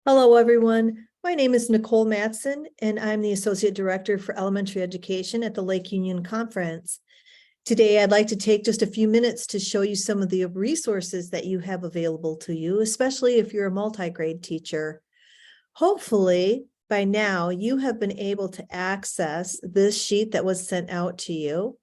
Hello, everyone. My name is Nicole Mattson, and I'm the Associate Director for Elementary Education at the Lake Union Conference. Today, I'd like to take just a few minutes to show you some of the resources that you have available to you, especially if you're a multi-grade teacher. Hopefully, by now, you have been able to access this sheet that was sent out to you.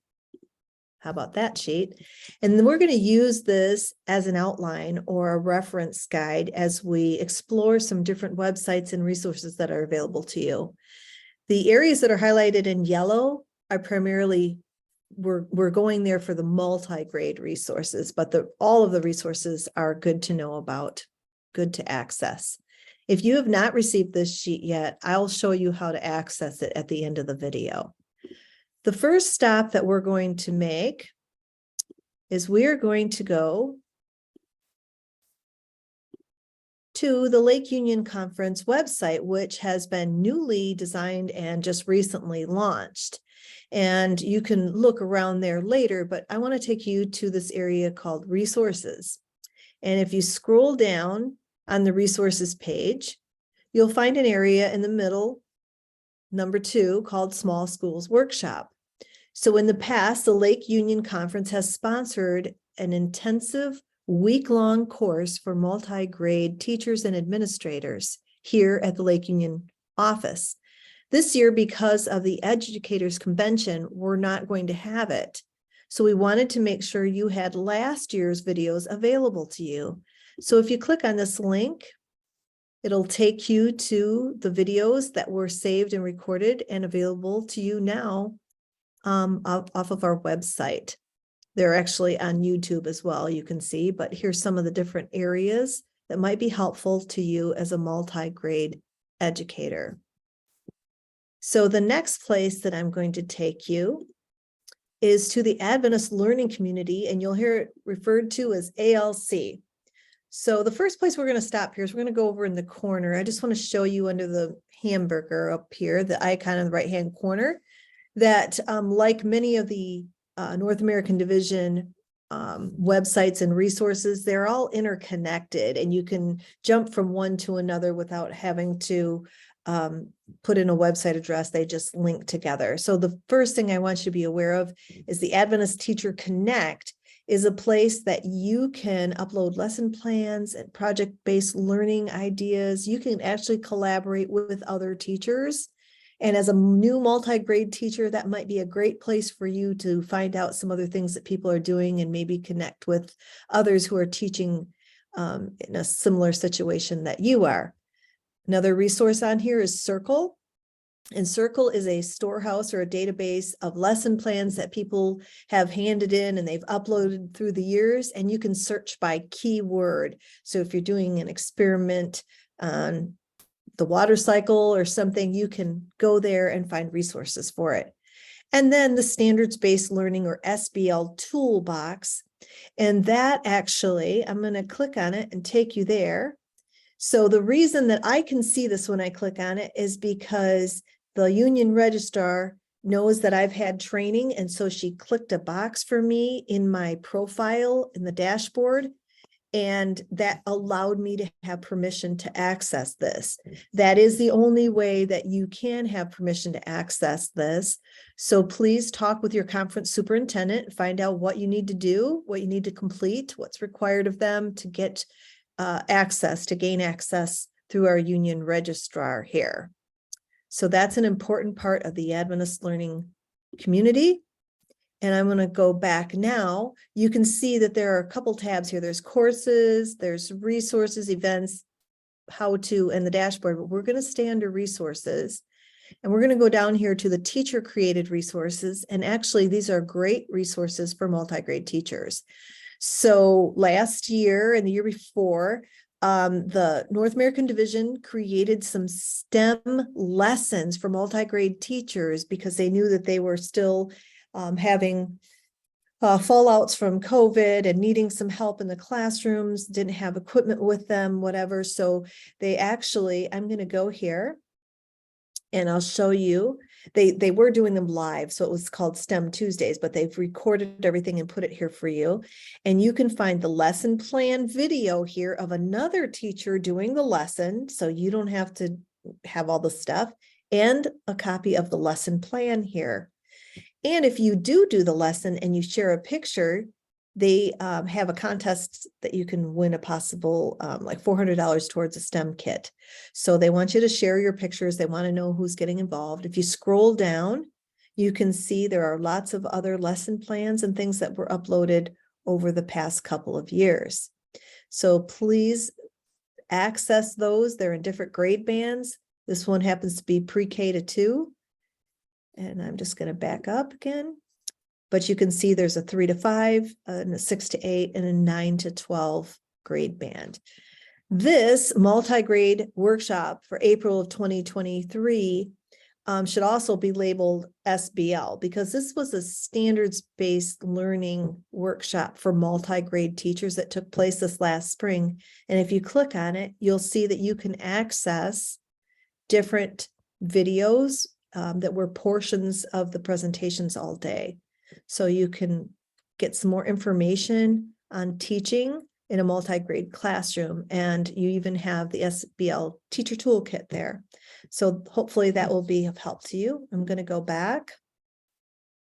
How about that sheet? And then we're going to use this as an outline or a reference guide as we explore some different websites and resources that are available to you. The areas that are highlighted in yellow are primarily, we're going there for the multi-grade resources, but all of the resources are good to know about, good to access. If you have not received this sheet yet, I'll show you how to access it at the end of the video. The first stop that we're going to make is we're going to go to the Lake Union Conference website, which has been newly designed and just recently launched. And you can look around there later, but I want to take you to this area called resources. And if you scroll down on the resources page, you'll find an area in the middle, number 2, called Small Schools Workshop. So in the past, the Lake Union Conference has sponsored an intensive week-long course for multi-grade teachers and administrators here at the Lake Union office. This year, because of the Educators Convention, we're not going to have it. So we wanted to make sure you had last year's videos available to you. So if you click on this link, it'll take you to the videos that were saved and recorded and available to you now off of our website. They're actually on YouTube as well, you can see, but here's some of the different areas that might be helpful to you as a multi-grade educator. So the next place that I'm going to take you is to the Adventist Learning Community, and you'll hear it referred to as ALC. So the first place we're going to stop here is we're going to go over in the corner. I just want to show you under the hamburger up here, the icon in the right-hand corner, that like many of the North American Division websites and resources, they're all interconnected, and you can jump from one to another without having to put in a website address. They just link together. So the first thing I want you to be aware of is the Adventist Teacher Connect is a place that you can upload lesson plans and project-based learning ideas. You can actually collaborate with other teachers. And as a new multi-grade teacher, that might be a great place for you to find out some other things that people are doing and maybe connect with others who are teaching in a similar situation that you are. Another resource on here is Circle. And Circle is a storehouse or a database of lesson plans that people have handed in and they've uploaded through the years, and you can search by keyword. So if you're doing an experiment on the water cycle or something, you can go there and find resources for it. And then the standards-based learning or SBL toolbox. And that actually, I'm going to click on it and take you there. So the reason that I can see this when I click on it is because the union registrar knows that I've had training. And so she clicked a box for me in my profile in the dashboard. And that allowed me to have permission to access this. That is the only way that you can have permission to access this. So please talk with your conference superintendent, find out what you need to do, what you need to complete, what's required of them to get access, to gain access through our union registrar here. So that's an important part of the Adventist learning community. And I'm going to go back now. You can see that there are a couple tabs here. There's courses, there's resources, events, how to, and the dashboard, but we're going to stay under resources. And we're going to go down here to the teacher created resources. And actually, these are great resources for multi-grade teachers. So last year and the year before, the North American Division created some STEM lessons for multi-grade teachers because they knew that they were still having fallouts from COVID and needing some help in the classrooms, didn't have equipment with them, whatever. So they actually, I'm going to go here And I'll show you, they were doing them live, so it was called STEM Tuesdays, but they've recorded everything and put it here for you. And you can find the lesson plan video here of another teacher doing the lesson, so you don't have to have all the stuff, and a copy of the lesson plan here. And if you do the lesson and you share a picture, they have a contest that you can win a possible like $400 towards a STEM kit. So they want you to share your pictures. They want to know who's getting involved. If you scroll down, you can see there are lots of other lesson plans and things that were uploaded over the past couple of years. So please access those. They're in different grade bands. This one happens to be pre-K to 2. And I'm just going to back up again. But you can see there's a 3 to 5, and a 6 to 8, and a 9 to 12 grade band. This multi-grade workshop for April of 2023 should also be labeled SBL, because this was a standards-based learning workshop for multi-grade teachers that took place this last spring. And if you click on it, you'll see that you can access different videos that were portions of the presentations all day. So you can get some more information on teaching in a multi-grade classroom, and you even have the SBL teacher toolkit there. So hopefully that will be of help to you. I'm going to go back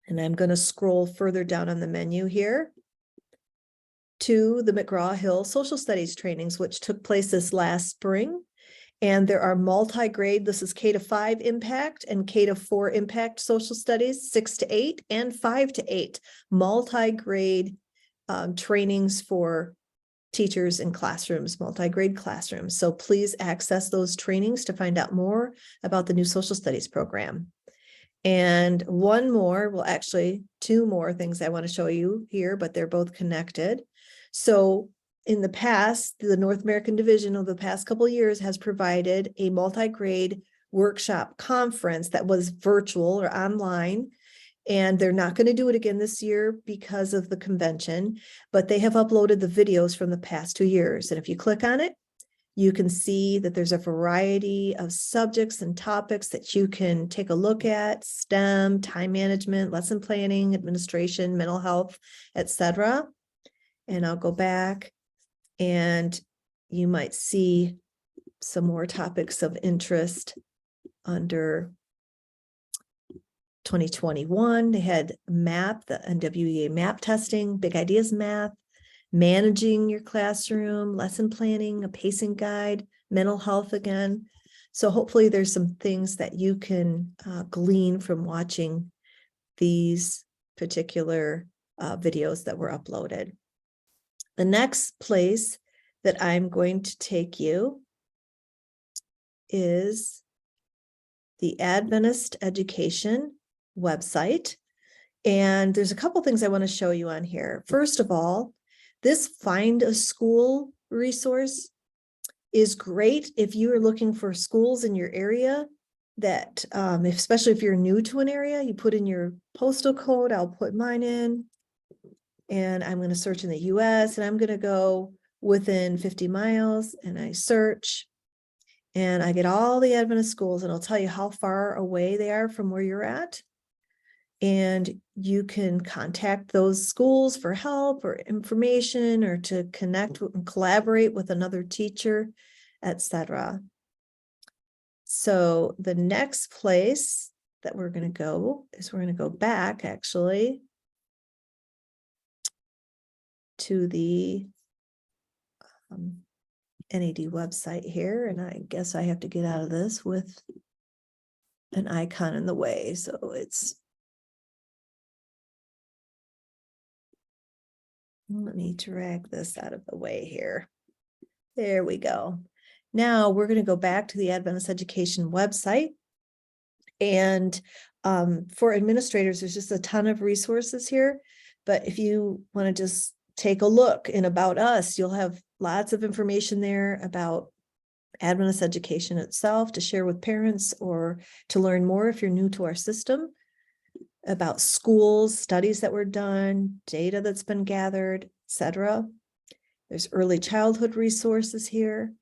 and I'm going to scroll further down on the menu here to the McGraw-Hill social studies trainings, which took place this last spring. And there are multi-grade, this is K to 5 impact and K to 4 impact social studies, 6 to 8 and 5 to 8 multi-grade trainings for teachers in classrooms, multi-grade classrooms. So please access those trainings to find out more about the new social studies program. And one more, well, actually 2 more things I want to show you here, but they're both connected. So in the past, the North American division over the past couple of years has provided a multi-grade workshop conference that was virtual or online, and they're not going to do it again this year because of the convention, but they have uploaded the videos from the past 2 years. And if you click on it, you can see that there's a variety of subjects and topics that you can take a look at: STEM, time management, lesson planning, administration, mental health, etc. And I'll go back, and you might see some more topics of interest under 2021. They had MAP, the NWEA MAP testing, Big Ideas Math, managing your classroom, lesson planning, a pacing guide, mental health again. So hopefully there's some things that you can glean from watching these particular videos that were uploaded. The next place that I'm going to take you is the Adventist Education website. And there's a couple things I want to show you on here. First of all, this Find a School resource is great if you are looking for schools in your area that, especially if you're new to an area, you put in your postal code. I'll put mine in. And I'm going to search in the US, and I'm going to go within 50 miles, and I search, and I get all the Adventist schools, and I'll tell you how far away they are from where you're at. And you can contact those schools for help or information, or to connect and collaborate with another teacher, etc. So the next place that we're going to go is we're going to go back actually to the NAD website here. And I guess I have to get out of this with an icon in the way. So let me drag this out of the way here. There we go. Now we're going to go back to the Adventist Education website. And for administrators, there's just a ton of resources here. But if you want to just take a look in About Us, you'll have lots of information there about Adventist education itself to share with parents, or to learn more if you're new to our system, about schools, studies that were done, data that's been gathered, etc. There's early childhood resources here.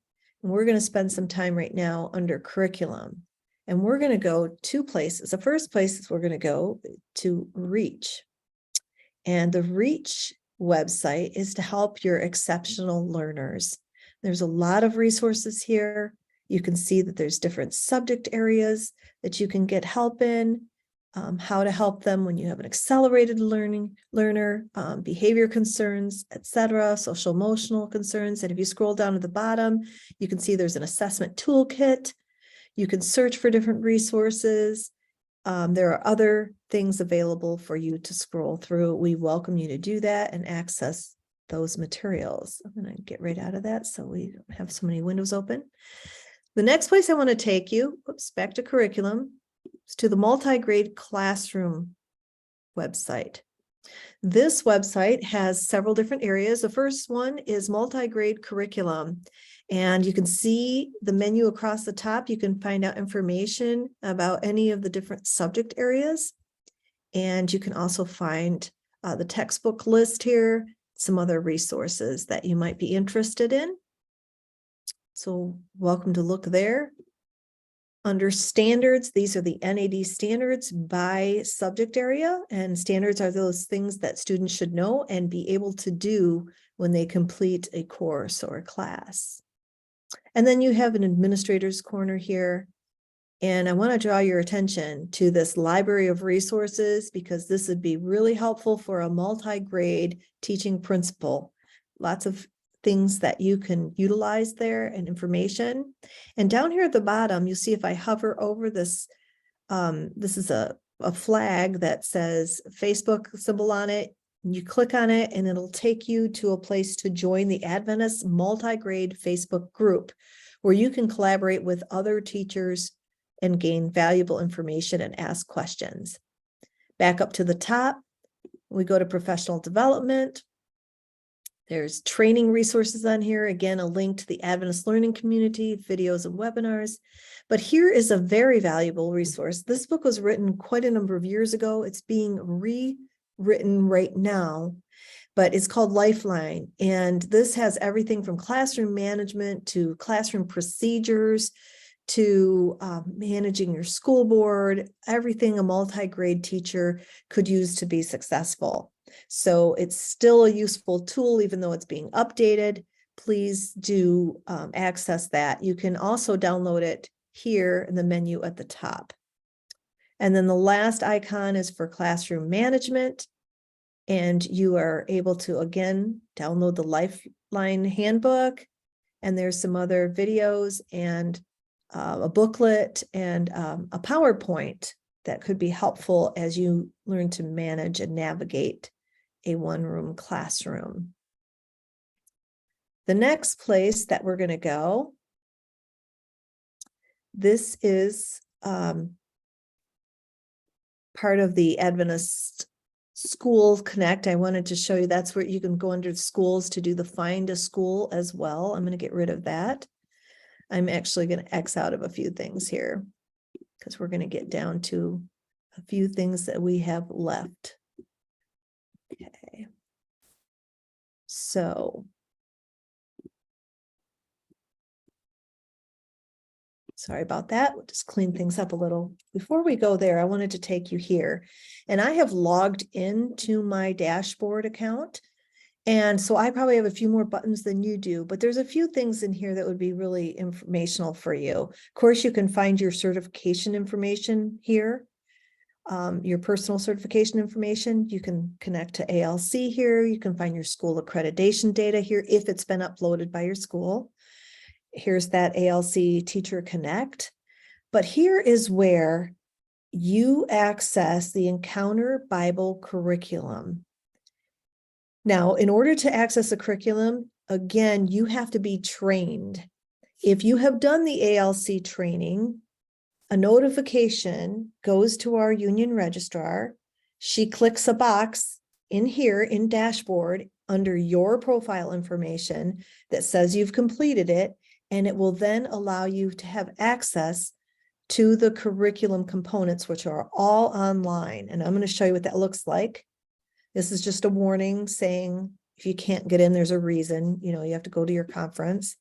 And we're going to spend some time right now under curriculum. And we're going to go 2 places. The first place is we're going to go to Reach. And the Reach website is to help your exceptional learners. There's a lot of resources here. You can see that there's different subject areas that you can get help in, how to help them when you have an accelerated learner, behavior concerns, etc., social emotional concerns. And if you scroll down to the bottom, you can see there's an assessment toolkit. You can search for different resources. There are other things available for you to scroll through. We welcome you to do that and access those materials. I'm going to get right out of that so we don't have so many windows open. The next place I want to take you, back to curriculum, is to the Multigrade Classroom website. This website has several different areas. The first one is Multigrade Curriculum. And you can see the menu across the top. You can find out information about any of the different subject areas. And you can also find the textbook list here, some other resources that you might be interested in. So welcome to look there. Under standards, these are the NAD standards by subject area, and standards are those things that students should know and be able to do when they complete a course or a class. And then you have an administrator's corner here. And I want to draw your attention to this library of resources because this would be really helpful for a multi-grade teaching principal. Lots of things that you can utilize there and information. And down here at the bottom, you'll see if I hover over this, this is a flag that says Facebook symbol on it. You click on it and it'll take you to a place to join the Adventist Multigrade Facebook group where you can collaborate with other teachers and gain valuable information and ask questions. Back up to the top, we go to professional development. There's training resources on here. Again, a link to the Adventist Learning Community, videos and webinars. But here is a very valuable resource. This book was written quite a number of years ago. It's being rewritten right now, but it's called Lifeline. And this has everything from classroom management to classroom procedures to managing your school board, everything a multi-grade teacher could use to be successful. So it's still a useful tool, even though it's being updated. Please do access that. You can also download it here in the menu at the top. And then the last icon is for classroom management. And you are able to, again, download the Lifeline handbook. And there's some other videos and a booklet and a PowerPoint that could be helpful as you learn to manage and navigate a one-room classroom. The next place that we're going to go, this is part of the Adventist School Connect. I wanted to show you that's where you can go under schools to do the find a school as well. I'm going to get rid of that. I'm actually going to X out of a few things here because we're going to get down to a few things that we have left. Okay. So, sorry about that. We'll just clean things up a little. Before we go there, I wanted to take you here. And I have logged into my dashboard account. And so I probably have a few more buttons than you do, but there's a few things in here that would be really informational for you. Of course, you can find your certification information here, your personal certification information. You can connect to ALC here. You can find your school accreditation data here if it's been uploaded by your school. Here's that ALC Teacher Connect. But here is where you access the Encounter Bible curriculum. Now, in order to access a curriculum, again, you have to be trained. If you have done the ALC training, a notification goes to our union registrar. She clicks a box in here in dashboard under your profile information that says you've completed it, and it will then allow you to have access to the curriculum components, which are all online. And I'm going to show you what that looks like. This is just a warning saying if you can't get in, there's a reason, you know, you have to go to your conference.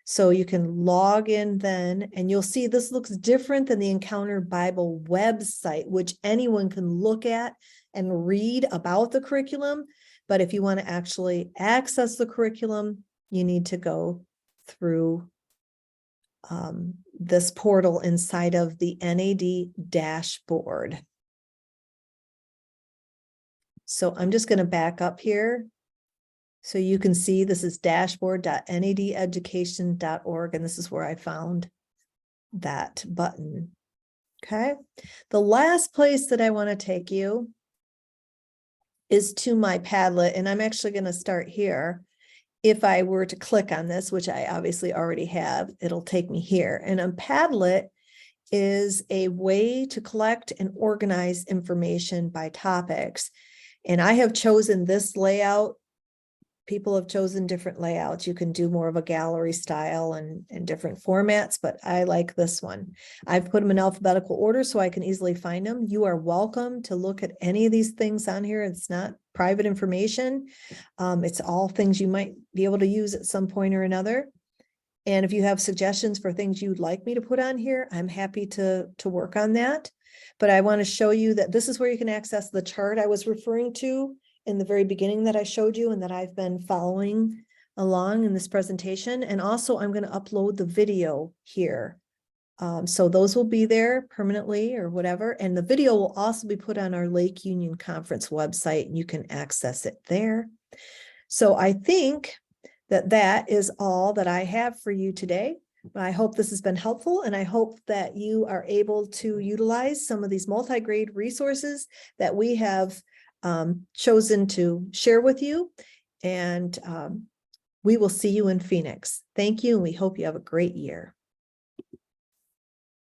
So you can log in then, and you'll see this looks different than the Encounter Bible website, which anyone can look at and read about the curriculum. But if you want to actually access the curriculum, you need to go through this portal inside of the NAD dashboard. So I'm just going to back up here. So you can see this is dashboard.nadeducation.org, and this is where I found that button. Okay. The last place that I want to take you is to my Padlet, and I'm actually going to start here. If I were to click on this, which I obviously already have, it'll take me here. And a Padlet is a way to collect and organize information by topics. And I have chosen this layout. People have chosen different layouts. You can do more of a gallery style and different formats, but I like this one. I've put them in alphabetical order so I can easily find them. You are welcome to look at any of these things on here. It's not private information. It's all things you might be able to use at some point or another. And if you have suggestions for things you'd like me to put on here, I'm happy to work on that. But I want to show you that this is where you can access the chart I was referring to in the very beginning that I showed you and that I've been following along in this presentation. And also I'm going to upload the video here. So those will be there permanently or whatever. And the video will also be put on our Lake Union Conference website, and you can access it there. So I think that that is all that I have for you today. I hope this has been helpful, and I hope that you are able to utilize some of these multi-grade resources that we have chosen to share with you. And we will see you in Phoenix. Thank you, and we hope you have a great year.